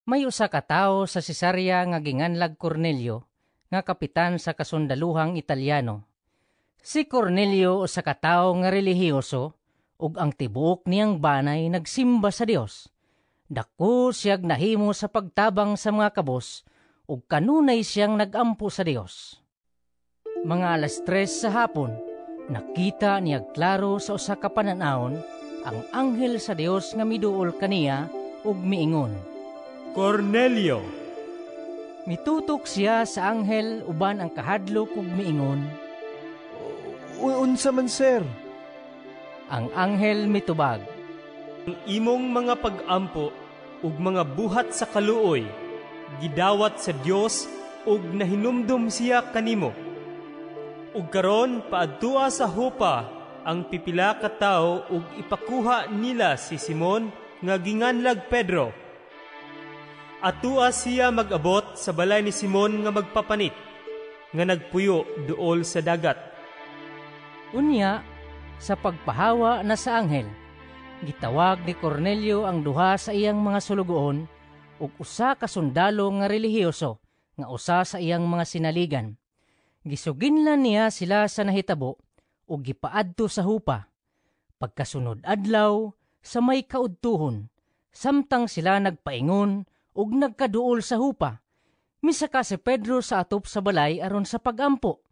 May usa ka tawo sa Cesarea nga ginganlag Cornelio, nga kapitan sa kasundaluhang Italyano. Si Cornelio usa ka tawo nga relihiyoso, ug ang tibuok niyang banay nagsimba sa Dios. Dako siyag nahimo sa pagtabang sa mga kabos, ug kanunay siyang nagampo sa Dios. Mga 3:00 sa hapon, nakita niya klaro sa usa ka pananawon ang anghel sa Dios nga miduol kaniya ug miingon, Cornelio! Mitutok siya sa anghel uban ang kahadlok ug miingon, Unsa man, sir? Ang anghel mitubag, Ang imong mga pag-ampo ug mga buhat sa kaluoy, gidawat sa Dios ug nahinumdum siya kanimo. Ug karon paadtua sa Jopa ang pipila ka tawo ug ipakuha nila si Simon nga ginganlag Pedro. Atua siya mag-abot sa balay ni Simon nga magpapanit, nga nagpuyo duol sa dagat. Unya, sa pagpahawa na sa anghel, gitawag ni Cornelio ang duha sa iyang mga sulugoon ug usa ka sundalo nga relihiyoso nga usa sa iyang mga sinaligan. Gisuginlan niya sila sa nahitabo ug gipaadto sa Jopa. Pagkasunod adlaw sa may kaudtuhon, samtang sila nagpaingon ug nagkaduol sa Jopa, misaka si Pedro sa atop sa balay aron sa pagampo.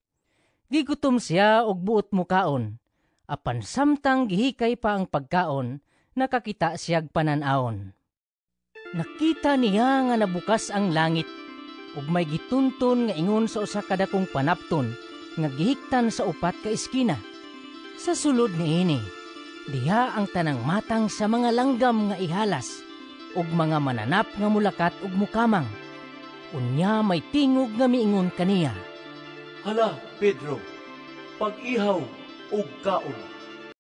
Gigutom siya og buot mukaon, apan samtang gihikay pa ang pagkaon, nakakita siyag pananawon. Nakita niya nga nabukas ang langit, ug may gitunton nga ingon sa usa ka dakong panapton nga gihiktan sa upat ka iskina. Sa sulod niini, diha ang tanang matang sa mga langgam nga ihalas, ug mga mananap nga mulakat ug mukamang. Unya may tingog nga miingon kaniya, Hala, Pedro, pag-ihaw ug kaon.